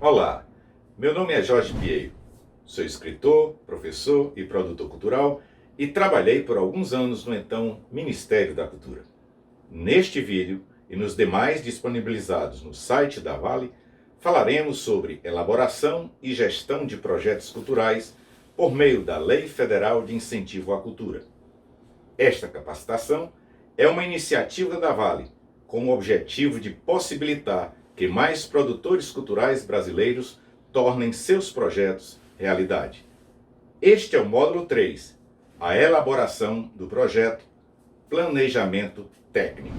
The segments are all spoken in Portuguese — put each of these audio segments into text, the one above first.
Olá, meu nome é Jorge Pieiro, sou escritor, professor e produtor cultural e trabalhei por alguns anos no então Ministério da Cultura. Neste vídeo e nos demais disponibilizados no site da Vale, falaremos sobre elaboração e gestão de projetos culturais por meio da Lei Federal de Incentivo à Cultura. Esta capacitação é uma iniciativa da Vale com o objetivo de possibilitar que mais produtores culturais brasileiros tornem seus projetos realidade. Este é o módulo 3, a elaboração do projeto Planejamento Técnico.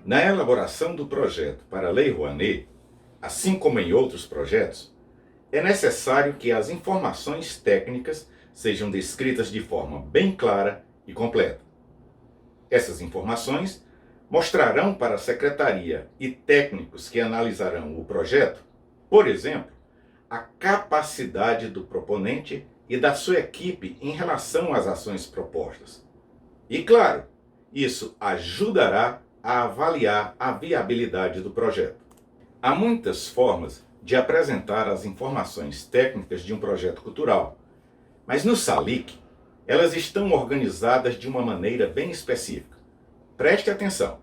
Na elaboração do projeto para a Lei Rouanet, assim como em outros projetos, é necessário que as informações técnicas sejam descritas de forma bem clara e completa. Essas informações mostrarão para a Secretaria e técnicos que analisarão o projeto, por exemplo, a capacidade do proponente e da sua equipe em relação às ações propostas. E, claro, isso ajudará a avaliar a viabilidade do projeto. Há muitas formas de apresentar as informações técnicas de um projeto cultural, mas no SALIC elas estão organizadas de uma maneira bem específica. Preste atenção!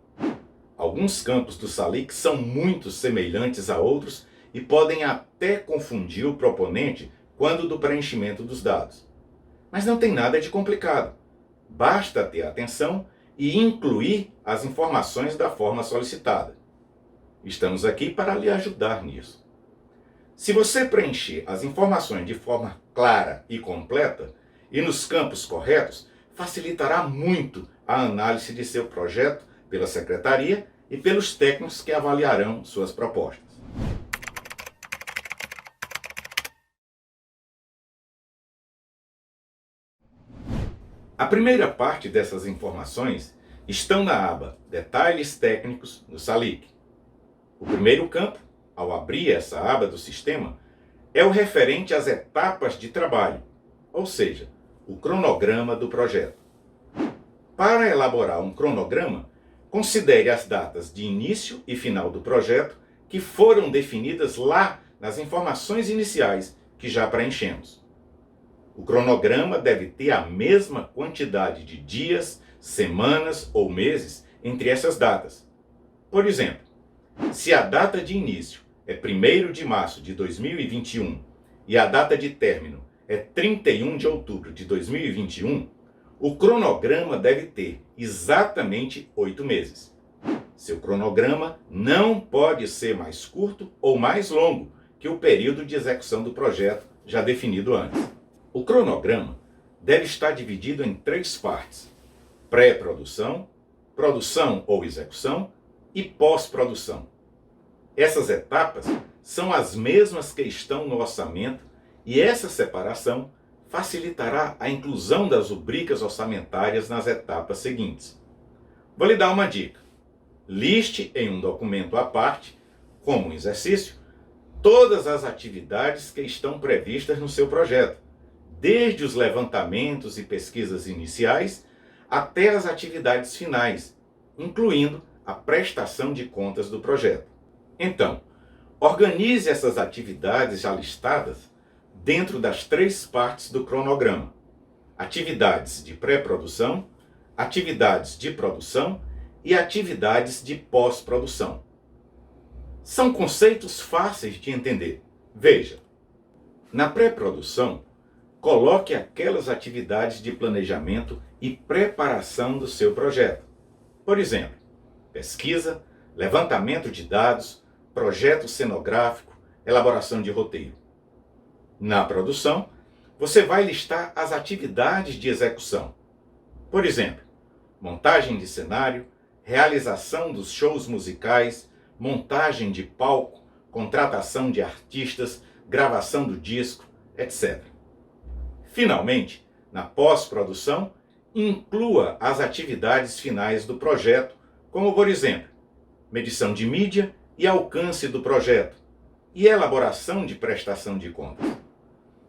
Alguns campos do SALIC são muito semelhantes a outros e podem até confundir o proponente quando do preenchimento dos dados. Mas não tem nada de complicado. Basta ter atenção e incluir as informações da forma solicitada. Estamos aqui para lhe ajudar nisso. Se você preencher as informações de forma clara e completa e nos campos corretos, facilitará muito a análise de seu projeto pela Secretaria e pelos técnicos que avaliarão suas propostas. A primeira parte dessas informações estão na aba Detalhes Técnicos no SALIC. O primeiro campo, ao abrir essa aba do sistema, é o referente às etapas de trabalho, ou seja, o cronograma do projeto. Para elaborar um cronograma, considere as datas de início e final do projeto que foram definidas lá nas informações iniciais que já preenchemos. O cronograma deve ter a mesma quantidade de dias, semanas ou meses entre essas datas. Por exemplo, se a data de início é 1º de março de 2021 e a data de término é 31 de outubro de 2021, o cronograma deve ter exatamente 8 meses. Seu cronograma não pode ser mais curto ou mais longo que o período de execução do projeto já definido antes. O cronograma deve estar dividido em 3 partes: pré-produção, produção ou execução e pós-produção. Essas etapas são as mesmas que estão no orçamento e essa separação facilitará a inclusão das rubricas orçamentárias nas etapas seguintes. Vou lhe dar uma dica. Liste em um documento à parte, como um exercício, todas as atividades que estão previstas no seu projeto, desde os levantamentos e pesquisas iniciais até as atividades finais, incluindo a prestação de contas do projeto. Então, organize essas atividades já listadas dentro das 3 partes do cronograma: atividades de pré-produção, atividades de produção e atividades de pós-produção. São conceitos fáceis de entender. Veja, na pré-produção, coloque aquelas atividades de planejamento e preparação do seu projeto. Por exemplo, pesquisa, levantamento de dados, projeto cenográfico, elaboração de roteiro. Na produção, você vai listar as atividades de execução. Por exemplo, montagem de cenário, realização dos shows musicais, montagem de palco, contratação de artistas, gravação do disco, etc. Finalmente, na pós-produção, inclua as atividades finais do projeto, como, por exemplo, medição de mídia e alcance do projeto e elaboração de prestação de contas.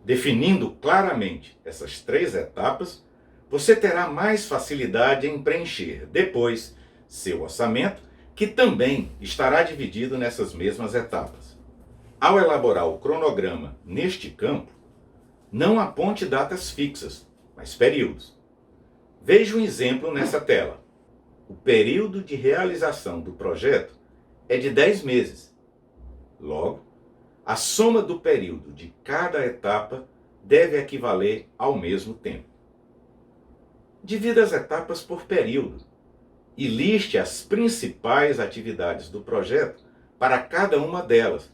Definindo claramente essas 3 etapas, você terá mais facilidade em preencher depois seu orçamento, que também estará dividido nessas mesmas etapas. Ao elaborar o cronograma neste campo, não aponte datas fixas, mas períodos. Veja um exemplo nessa tela. O período de realização do projeto é de 10 meses. Logo, a soma do período de cada etapa deve equivaler ao mesmo tempo. Divida as etapas por período e liste as principais atividades do projeto para cada uma delas,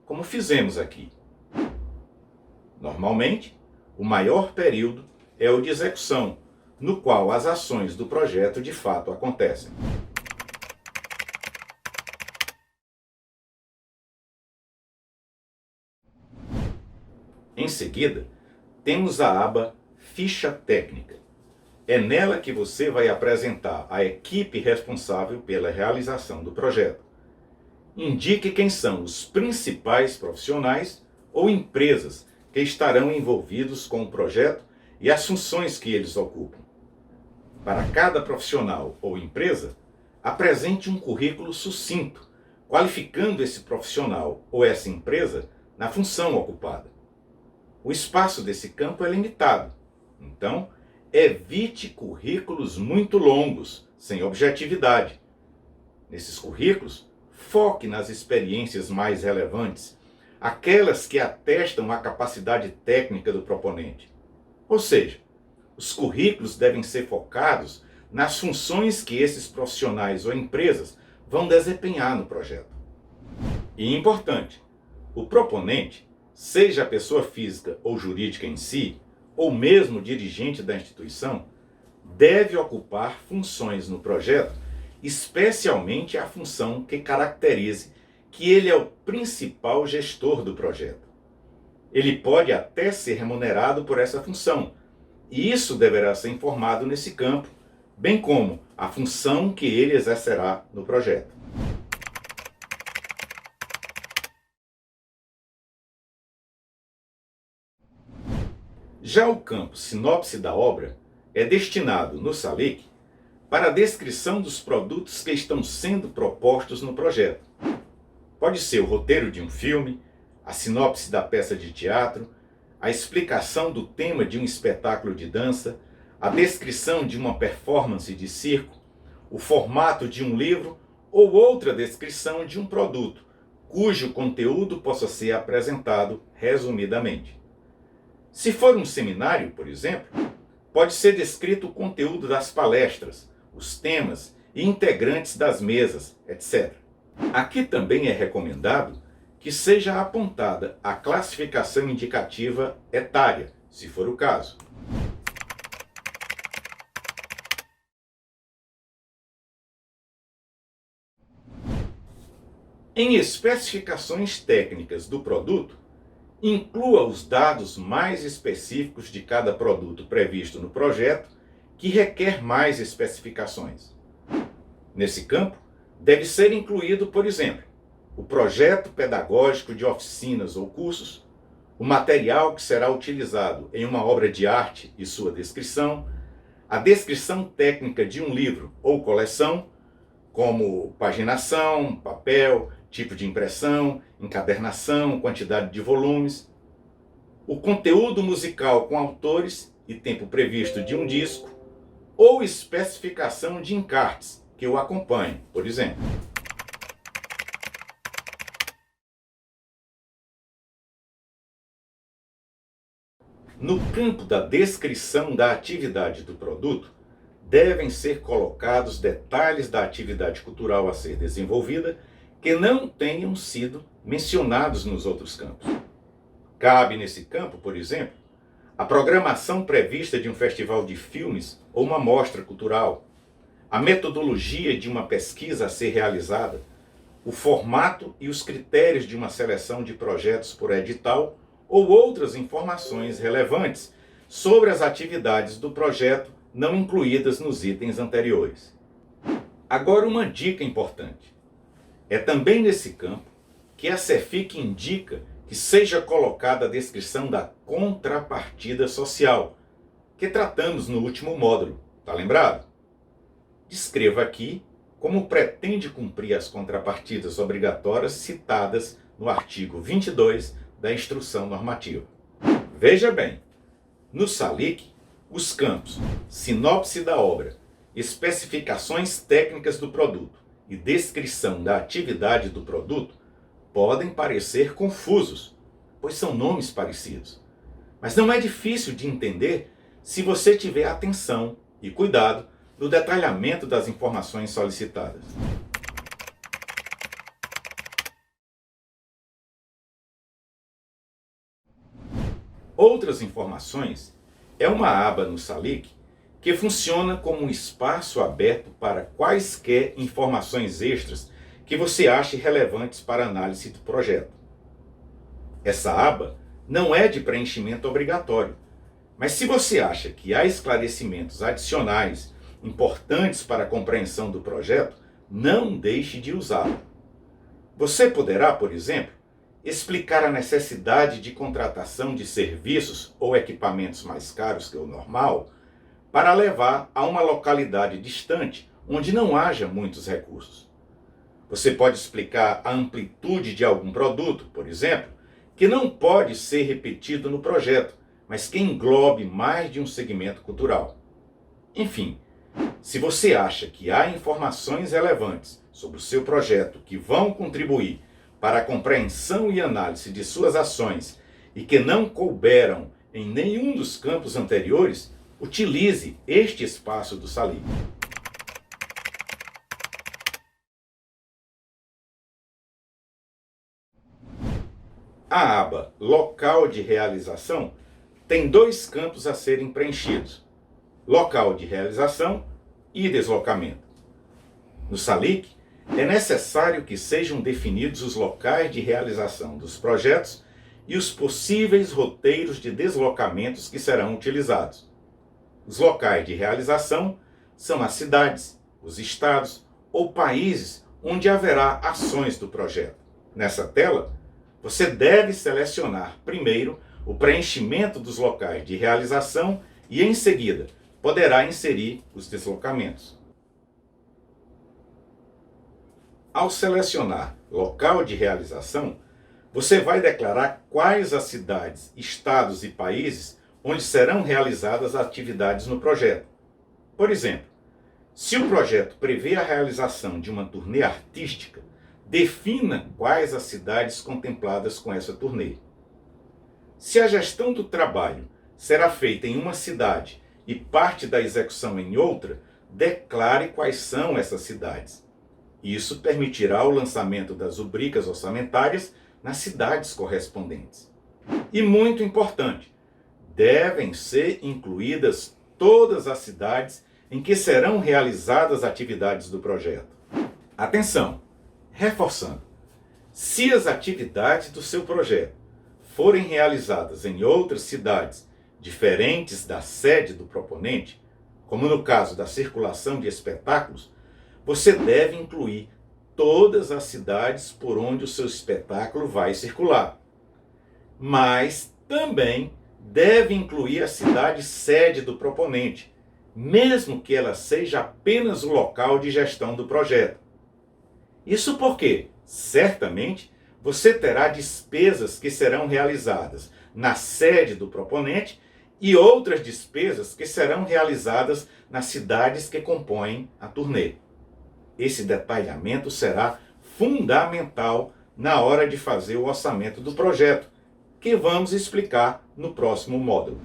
como fizemos aqui. Normalmente, o maior período é o de execução, no qual as ações do projeto de fato acontecem. Em seguida, temos a aba Ficha Técnica. É nela que você vai apresentar a equipe responsável pela realização do projeto. Indique quem são os principais profissionais ou empresas que estarão envolvidos com o projeto e as funções que eles ocupam. Para cada profissional ou empresa, apresente um currículo sucinto, qualificando esse profissional ou essa empresa na função ocupada. O espaço desse campo é limitado, então evite currículos muito longos, sem objetividade. Nesses currículos, foque nas experiências mais relevantes, aquelas que atestam a capacidade técnica do proponente. Ou seja, os currículos devem ser focados nas funções que esses profissionais ou empresas vão desempenhar no projeto. E importante, o proponente, seja a pessoa física ou jurídica em si, ou mesmo dirigente da instituição, deve ocupar funções no projeto, especialmente a função que caracterize que ele é o principal gestor do projeto. Ele pode até ser remunerado por essa função, e isso deverá ser informado nesse campo, bem como a função que ele exercerá no projeto. Já o campo Sinopse da obra é destinado no SALIC para a descrição dos produtos que estão sendo propostos no projeto. Pode ser o roteiro de um filme, a sinopse da peça de teatro, a explicação do tema de um espetáculo de dança, a descrição de uma performance de circo, o formato de um livro ou outra descrição de um produto, cujo conteúdo possa ser apresentado resumidamente. Se for um seminário, por exemplo, pode ser descrito o conteúdo das palestras, os temas e integrantes das mesas, etc. Aqui também é recomendado que seja apontada a classificação indicativa etária, se for o caso. Em especificações técnicas do produto, inclua os dados mais específicos de cada produto previsto no projeto que requer mais especificações. Nesse campo, deve ser incluído, por exemplo, o projeto pedagógico de oficinas ou cursos, o material que será utilizado em uma obra de arte e sua descrição, a descrição técnica de um livro ou coleção, como paginação, papel, tipo de impressão, encadernação, quantidade de volumes, o conteúdo musical com autores e tempo previsto de um disco, ou especificação de encartes que o acompanhem, por exemplo. No campo da descrição da atividade do produto, devem ser colocados detalhes da atividade cultural a ser desenvolvida que não tenham sido mencionados nos outros campos. Cabe nesse campo, por exemplo, a programação prevista de um festival de filmes ou uma mostra cultural, a metodologia de uma pesquisa a ser realizada, o formato e os critérios de uma seleção de projetos por edital ou outras informações relevantes sobre as atividades do projeto não incluídas nos itens anteriores. Agora, uma dica importante. É também nesse campo que a CEFIC indica que seja colocada a descrição da contrapartida social, que tratamos no último módulo, tá lembrado? Descreva aqui como pretende cumprir as contrapartidas obrigatórias citadas no artigo 22 da Instrução Normativa. Veja bem, no SALIC, os campos sinopse da obra, especificações técnicas do produto e descrição da atividade do produto podem parecer confusos, pois são nomes parecidos. Mas não é difícil de entender se você tiver atenção e cuidado no detalhamento das informações solicitadas. Outras informações é uma aba no SALIC que funciona como um espaço aberto para quaisquer informações extras que você ache relevantes para a análise do projeto. Essa aba não é de preenchimento obrigatório, mas se você acha que há esclarecimentos adicionais importantes para a compreensão do projeto, não deixe de usá-la. Você poderá, por exemplo, explicar a necessidade de contratação de serviços ou equipamentos mais caros que o normal para levar a uma localidade distante onde não haja muitos recursos. Você pode explicar a amplitude de algum produto, por exemplo, que não pode ser repetido no projeto, mas que englobe mais de um segmento cultural. Enfim, se você acha que há informações relevantes sobre o seu projeto que vão contribuir para a compreensão e análise de suas ações e que não couberam em nenhum dos campos anteriores, utilize este espaço do SALIC. A aba Local de Realização tem dois campos a serem preenchidos: local de realização e deslocamento. No SALIC, é necessário que sejam definidos os locais de realização dos projetos e os possíveis roteiros de deslocamentos que serão utilizados. Os locais de realização são as cidades, os estados ou países onde haverá ações do projeto. Nessa tela, você deve selecionar primeiro o preenchimento dos locais de realização e, em seguida, poderá inserir os deslocamentos. Ao selecionar local de realização, você vai declarar quais as cidades, estados e países onde serão realizadas atividades no projeto. Por exemplo, se o projeto prevê a realização de uma turnê artística, defina quais as cidades contempladas com essa turnê. Se a gestão do trabalho será feita em uma cidade e parte da execução em outra, declare quais são essas cidades. Isso permitirá o lançamento das rubricas orçamentárias nas cidades correspondentes. E muito importante, devem ser incluídas todas as cidades em que serão realizadas atividades do projeto. Atenção! Reforçando, se as atividades do seu projeto forem realizadas em outras cidades diferentes da sede do proponente, como no caso da circulação de espetáculos, você deve incluir todas as cidades por onde o seu espetáculo vai circular. Mas também deve incluir a cidade sede do proponente, mesmo que ela seja apenas o local de gestão do projeto. Isso porque, certamente, você terá despesas que serão realizadas na sede do proponente e outras despesas que serão realizadas nas cidades que compõem a turnê. Esse detalhamento será fundamental na hora de fazer o orçamento do projeto, que vamos explicar no próximo módulo.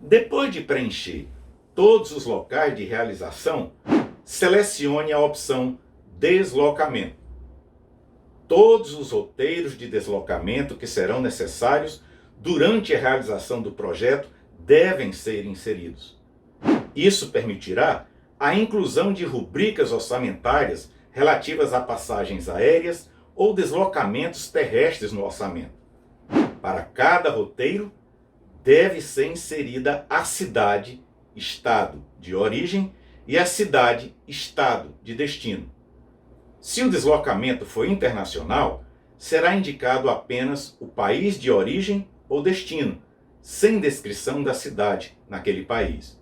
Depois de preencher todos os locais de realização, selecione a opção Deslocamento. Todos os roteiros de deslocamento que serão necessários durante a realização do projeto devem ser inseridos. Isso permitirá a inclusão de rubricas orçamentárias relativas a passagens aéreas ou deslocamentos terrestres no orçamento. Para cada roteiro, deve ser inserida a cidade, estado de origem e a cidade, estado de destino. Se o deslocamento for internacional, será indicado apenas o país de origem ou destino, sem descrição da cidade naquele país.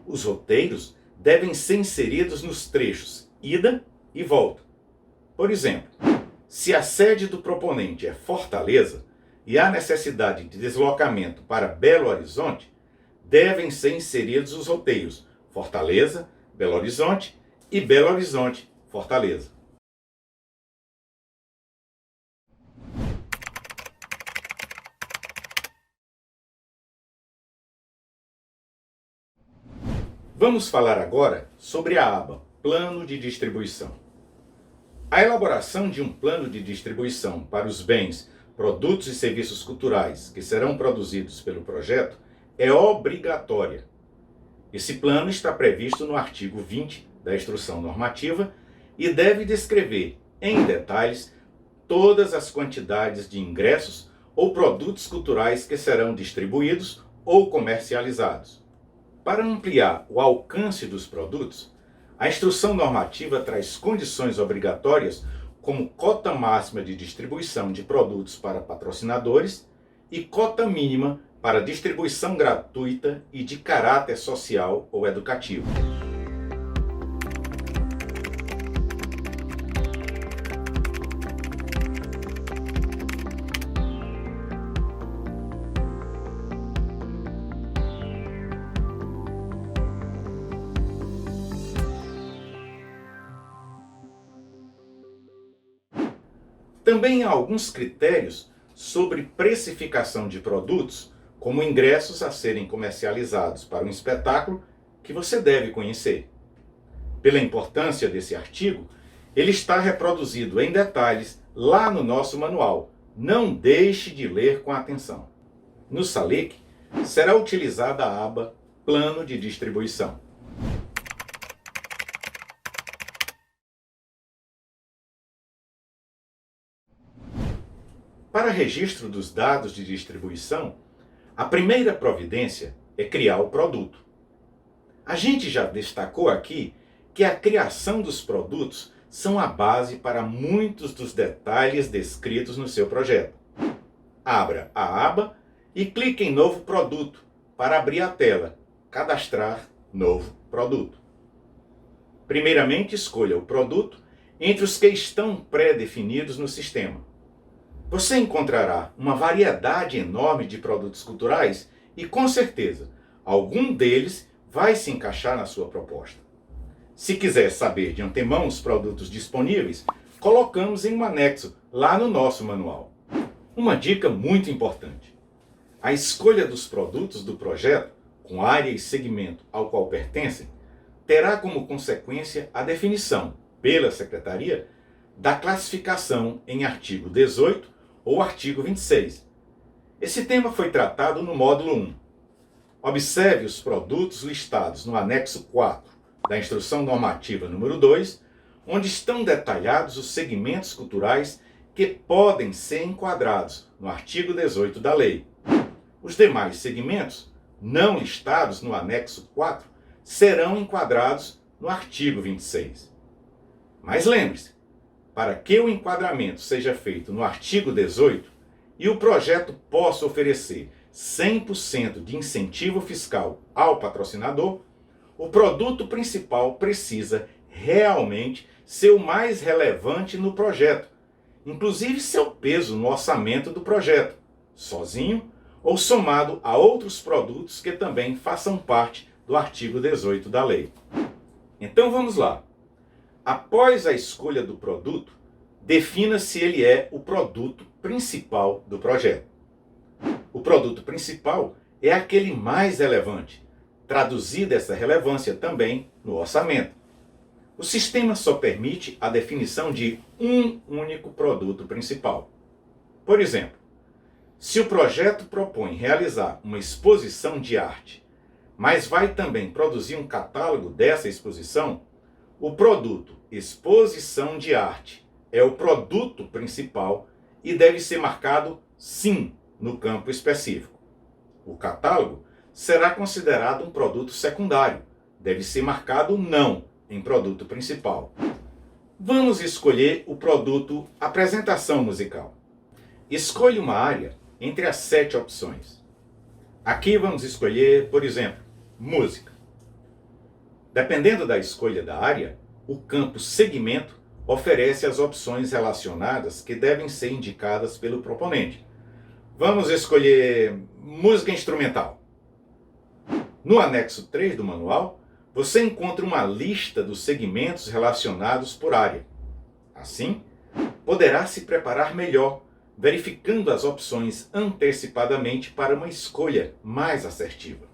Os roteiros devem ser inseridos nos trechos ida e volta. Por exemplo, se a sede do proponente é Fortaleza e há necessidade de deslocamento para Belo Horizonte, devem ser inseridos os roteiros Fortaleza, Belo Horizonte e Belo Horizonte, Fortaleza. Vamos falar agora sobre a aba Plano de Distribuição. A elaboração de um plano de distribuição para os bens, produtos e serviços culturais que serão produzidos pelo projeto é obrigatória. Esse plano está previsto no artigo 20 da Instrução Normativa e deve descrever, em detalhes, todas as quantidades de ingressos ou produtos culturais que serão distribuídos ou comercializados. Para ampliar o alcance dos produtos, a Instrução Normativa traz condições obrigatórias como cota máxima de distribuição de produtos para patrocinadores e cota mínima para distribuição gratuita e de caráter social ou educativo. Também há alguns critérios sobre precificação de produtos, como ingressos a serem comercializados para um espetáculo, que você deve conhecer. Pela importância desse artigo, ele está reproduzido em detalhes lá no nosso manual. Não deixe de ler com atenção. No SALIC, será utilizada a aba Plano de Distribuição. Para registro dos dados de distribuição, a primeira providência é criar o produto. A gente já destacou aqui que a criação dos produtos são a base para muitos dos detalhes descritos no seu projeto. Abra a aba e clique em Novo Produto para abrir a tela Cadastrar Novo Produto. Primeiramente, escolha o produto entre os que estão pré-definidos no sistema. Você encontrará uma variedade enorme de produtos culturais e, com certeza, algum deles vai se encaixar na sua proposta. Se quiser saber de antemão os produtos disponíveis, colocamos em um anexo lá no nosso manual. Uma dica muito importante: a escolha dos produtos do projeto, com área e segmento ao qual pertencem, terá como consequência a definição, pela Secretaria, da classificação em artigo 18 ou artigo 26. Esse tema foi tratado no módulo 1. Observe os produtos listados no anexo 4 da Instrução Normativa número 2, onde estão detalhados os segmentos culturais que podem ser enquadrados no artigo 18 da lei. Os demais segmentos, não listados no anexo 4, serão enquadrados no artigo 26. Mas lembre-se, para que o enquadramento seja feito no artigo 18 e o projeto possa oferecer 100% de incentivo fiscal ao patrocinador, o produto principal precisa realmente ser o mais relevante no projeto, inclusive seu peso no orçamento do projeto, sozinho ou somado a outros produtos que também façam parte do artigo 18 da lei. Então vamos lá. Após a escolha do produto, defina se ele é o produto principal do projeto. O produto principal é aquele mais relevante, traduzida essa relevância também no orçamento. O sistema só permite a definição de um único produto principal. Por exemplo, se o projeto propõe realizar uma exposição de arte, mas vai também produzir um catálogo dessa exposição, o produto exposição de arte é o produto principal e deve ser marcado sim no campo específico. o catálogo, será considerado um produto secundário. Deve ser marcado não em produto principal. Vamos escolher o produto apresentação musical. Escolha uma área entre as 7 opções. Aqui vamos escolher, por exemplo, música. Dependendo da escolha da área, o campo segmento oferece as opções relacionadas que devem ser indicadas pelo proponente. Vamos escolher música instrumental. No anexo 3 do manual, você encontra uma lista dos segmentos relacionados por área. Assim, poderá se preparar melhor, verificando as opções antecipadamente para uma escolha mais assertiva.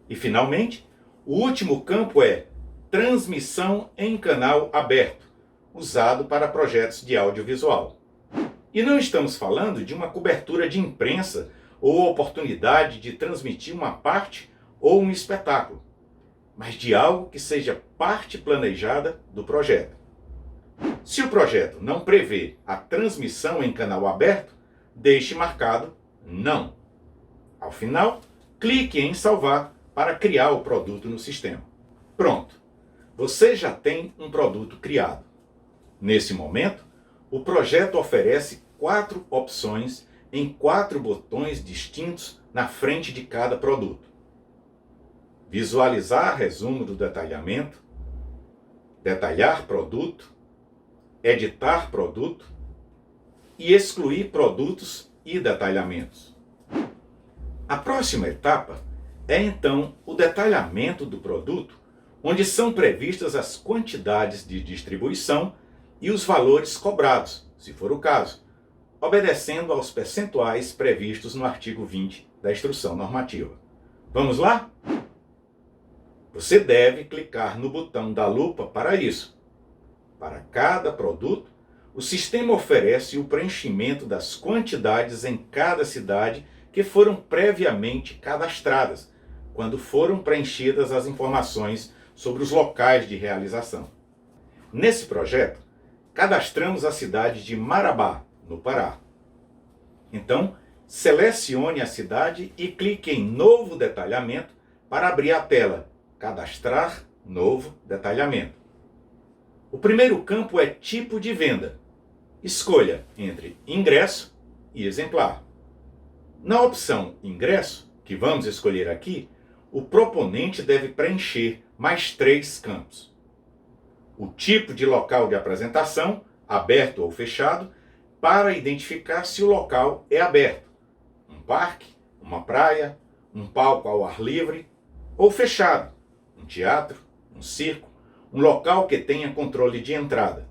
E, finalmente, o último campo é transmissão em canal aberto, usado para projetos de audiovisual. E não estamos falando de uma cobertura de imprensa ou oportunidade de transmitir uma parte ou um espetáculo, mas de algo que seja parte planejada do projeto. Se o projeto não prevê a transmissão em canal aberto, deixe marcado não. Ao final, clique em salvar para criar o produto no sistema. Pronto! Você já tem um produto criado. Nesse momento, o projeto oferece 4 opções em 4 botões distintos na frente de cada produto. Visualizar resumo do detalhamento, detalhar produto, editar produto e excluir produtos e detalhamentos. A próxima etapa é então o detalhamento do produto, onde são previstas as quantidades de distribuição e os valores cobrados, se for o caso, obedecendo aos percentuais previstos no artigo 20 da Instrução Normativa. Vamos lá? Você deve clicar no botão da lupa para isso. Para cada produto, o sistema oferece o preenchimento das quantidades em cada cidade que foram previamente cadastradas, quando foram preenchidas as informações sobre os locais de realização. Nesse projeto, cadastramos a cidade de Marabá, no Pará. Então, selecione a cidade e clique em Novo Detalhamento para abrir a tela Cadastrar Novo Detalhamento. O primeiro campo é tipo de venda. Escolha entre ingresso e exemplar. Na opção ingresso, que vamos escolher aqui, o proponente deve preencher mais 3 campos. O tipo de local de apresentação, aberto ou fechado, para identificar se o local é aberto. Um parque, uma praia, um palco ao ar livre, ou fechado, um teatro, um circo, um local que tenha controle de entrada.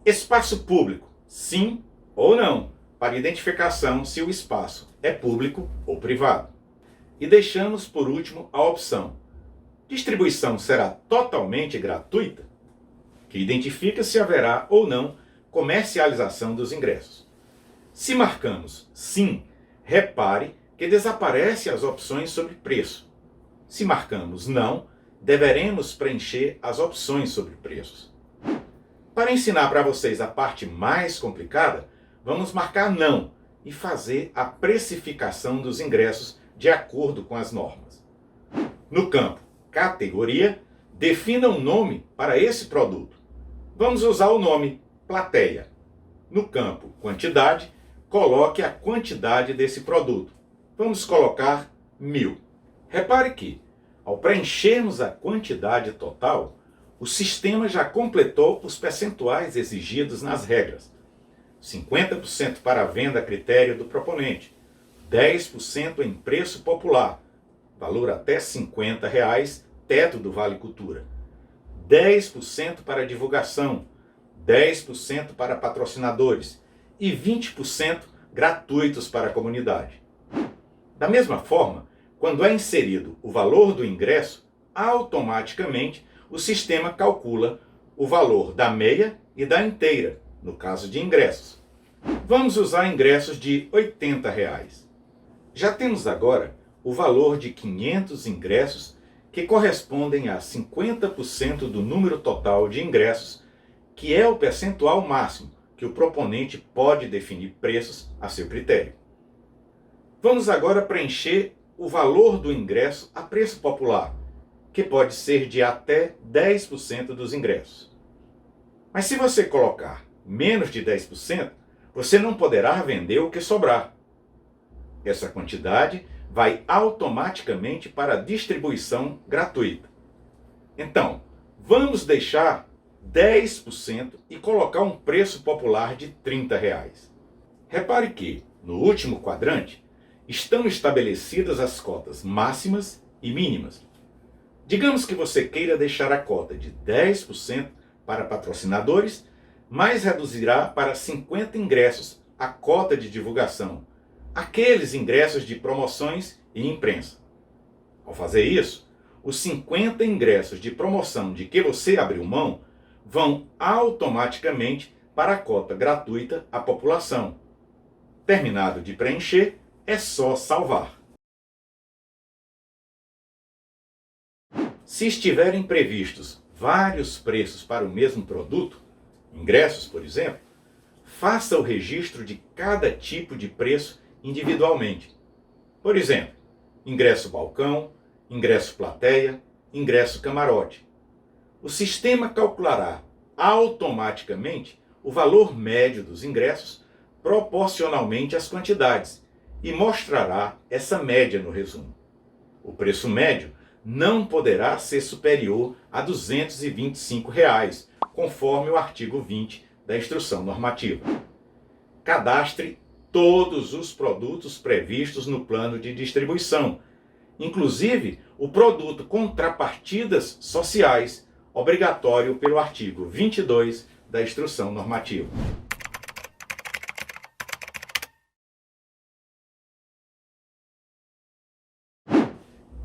Espaço público, sim ou não, para identificação se o espaço é público ou privado. E deixamos por último a opção distribuição será totalmente gratuita, que identifica se haverá ou não comercialização dos ingressos. Se marcamos sim, repare que desaparece as opções sobre preço. Se marcamos não, deveremos preencher as opções sobre preços. Para ensinar para vocês a parte mais complicada, vamos marcar não e fazer a precificação dos ingressos de acordo com as normas. No campo Categoria, defina um nome para esse produto. Vamos usar o nome Plateia. No campo Quantidade, coloque a quantidade desse produto. Vamos colocar 1000. Repare que, ao preenchermos a quantidade total, o sistema já completou os percentuais exigidos nas regras. 50% para a venda a critério do proponente, 10% em preço popular, valor até R$ 50, teto do Vale Cultura, 10% para divulgação, 10% para patrocinadores e 20% gratuitos para a comunidade. Da mesma forma, quando é inserido o valor do ingresso, automaticamente o sistema calcula o valor da meia e da inteira, no caso de ingressos. Vamos usar ingressos de R$ 80. Já temos agora o valor de 500 ingressos, que correspondem a 50% do número total de ingressos, que é o percentual máximo que o proponente pode definir preços a seu critério. Vamos agora preencher o valor do ingresso a preço popular, que pode ser de até 10% dos ingressos. Mas se você colocar menos de 10%, você não poderá vender o que sobrar. Essa quantidade vai automaticamente para a distribuição gratuita. Então, vamos deixar 10% e colocar um preço popular de R$ 30. Repare que, no último quadrante, estão estabelecidas as cotas máximas e mínimas. Digamos que você queira deixar a cota de 10% para patrocinadores, mas reduzirá para 50 ingressos a cota de divulgação, aqueles ingressos de promoções e imprensa. Ao fazer isso, os 50 ingressos de promoção de que você abriu mão vão automaticamente para a cota gratuita à população. Terminado de preencher, é só salvar. Se estiverem previstos vários preços para o mesmo produto, ingressos, por exemplo, faça o registro de cada tipo de preço individualmente. Por exemplo, ingresso balcão, ingresso plateia, ingresso camarote. O sistema calculará automaticamente o valor médio dos ingressos proporcionalmente às quantidades e mostrará essa média no resumo. O preço médio não poderá ser superior a R$ 225, conforme o artigo 20 da Instrução Normativa. Cadastre todos os produtos previstos no plano de distribuição, inclusive o produto contrapartidas sociais, obrigatório pelo artigo 22 da Instrução Normativa.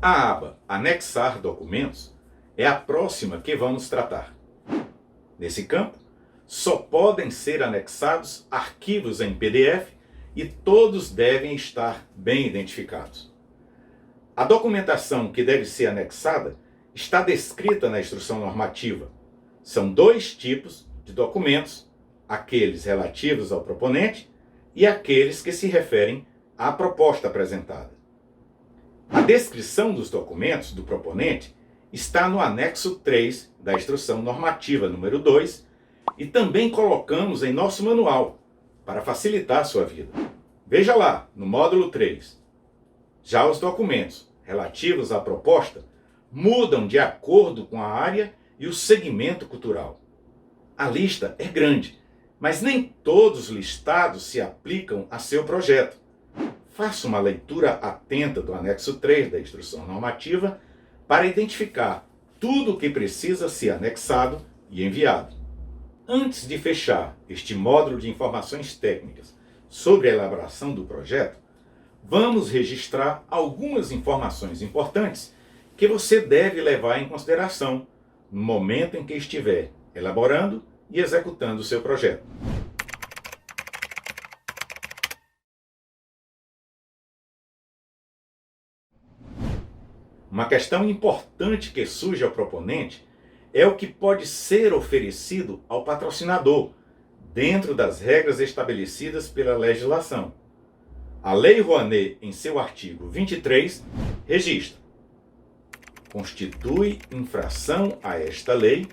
A aba Anexar documentos é a próxima que vamos tratar. Nesse campo, só podem ser anexados arquivos em PDF e todos devem estar bem identificados. A documentação que deve ser anexada está descrita na Instrução Normativa. São dois tipos de documentos, aqueles relativos ao proponente e aqueles que se referem à proposta apresentada. A descrição dos documentos do proponente está no anexo 3 da Instrução Normativa número 2 e também colocamos em nosso manual, para facilitar a sua vida. Veja lá, no módulo 3. Já os documentos relativos à proposta mudam de acordo com a área e o segmento cultural. A lista é grande, mas nem todos listados se aplicam a seu projeto. Faça uma leitura atenta do anexo 3 da Instrução Normativa para identificar tudo o que precisa ser anexado e enviado. Antes de fechar este módulo de informações técnicas sobre a elaboração do projeto, vamos registrar algumas informações importantes que você deve levar em consideração no momento em que estiver elaborando e executando o seu projeto. Uma questão importante que surge ao proponente é o que pode ser oferecido ao patrocinador, dentro das regras estabelecidas pela legislação. A Lei Rouanet, em seu artigo 23, registra: constitui infração a esta lei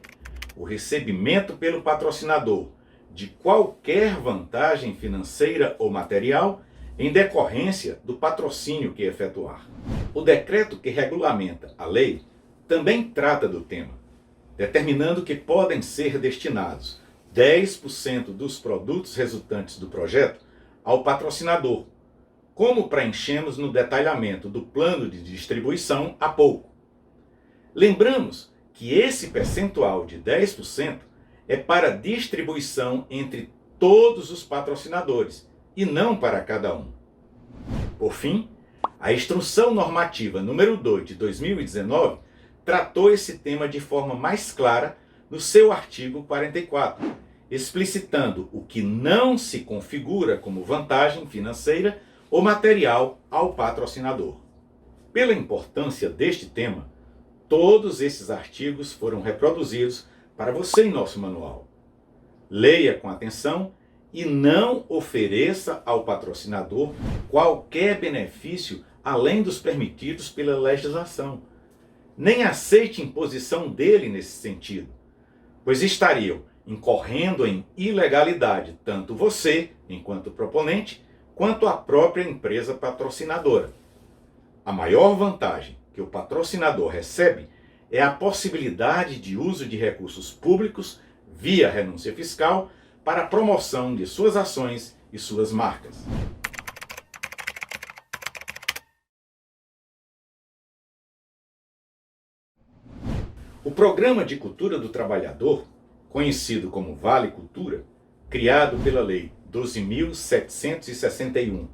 o recebimento pelo patrocinador de qualquer vantagem financeira ou material em decorrência do patrocínio que efetuar. O decreto que regulamenta a lei também trata do tema, determinando que podem ser destinados 10% dos produtos resultantes do projeto ao patrocinador, como preenchemos no detalhamento do plano de distribuição há pouco. Lembramos que esse percentual de 10% é para distribuição entre todos os patrocinadores e não para cada um. Por fim, a Instrução Normativa número 2 de 2019 tratou esse tema de forma mais clara no seu artigo 44, explicitando o que não se configura como vantagem financeira ou material ao patrocinador. Pela importância deste tema, todos esses artigos foram reproduzidos para você em nosso manual. Leia com atenção e não ofereça ao patrocinador qualquer benefício além dos permitidos pela legislação. Nem aceite imposição dele nesse sentido, pois estariam incorrendo em ilegalidade tanto você, enquanto proponente, quanto a própria empresa patrocinadora. A maior vantagem que o patrocinador recebe é a possibilidade de uso de recursos públicos via renúncia fiscal para a promoção de suas ações e suas marcas. O Programa de Cultura do Trabalhador, conhecido como Vale Cultura, criado pela Lei 12.761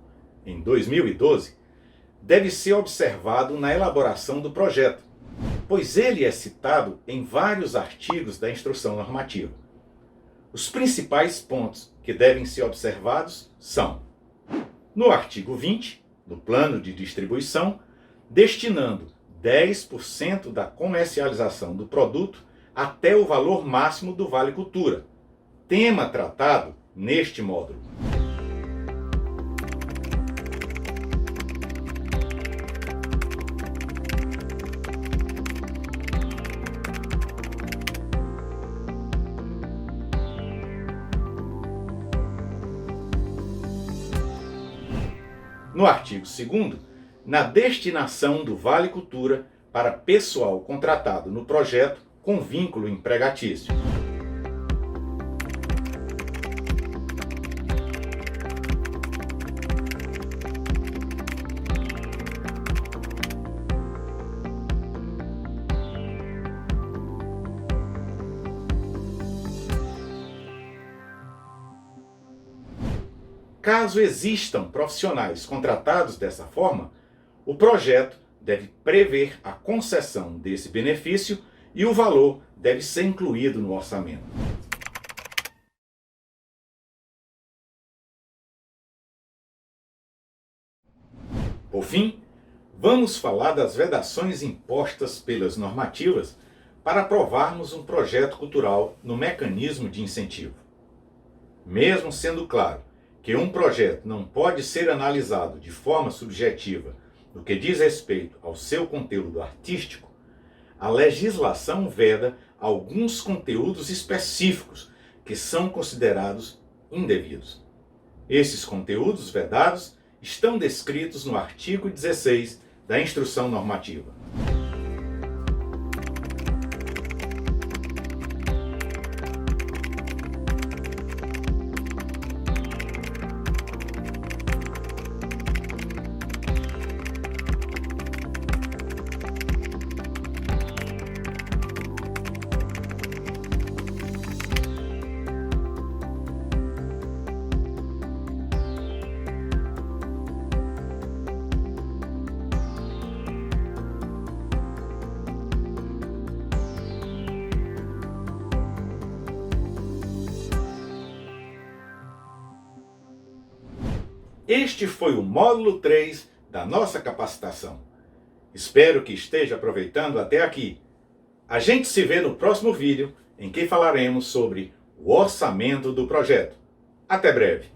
em 2012, deve ser observado na elaboração do projeto, pois ele é citado em vários artigos da Instrução Normativa. Os principais pontos que devem ser observados são: no artigo 20, no plano de distribuição, destinando 10% da comercialização do produto até o valor máximo do Vale Cultura, tema tratado neste módulo. No artigo 2º, na destinação do Vale Cultura para pessoal contratado no projeto com vínculo empregatício. Caso existam profissionais contratados dessa forma, o projeto deve prever a concessão desse benefício e o valor deve ser incluído no orçamento. Por fim, vamos falar das vedações impostas pelas normativas para aprovarmos um projeto cultural no mecanismo de incentivo. Mesmo sendo claro que um projeto não pode ser analisado de forma subjetiva no que diz respeito ao seu conteúdo artístico, a legislação veda alguns conteúdos específicos que são considerados indevidos. Esses conteúdos vedados estão descritos no artigo 16 da Instrução Normativa. Este foi o módulo 3 da nossa capacitação. Espero que esteja aproveitando até aqui. A gente se vê no próximo vídeo, em que falaremos sobre o orçamento do projeto. Até breve!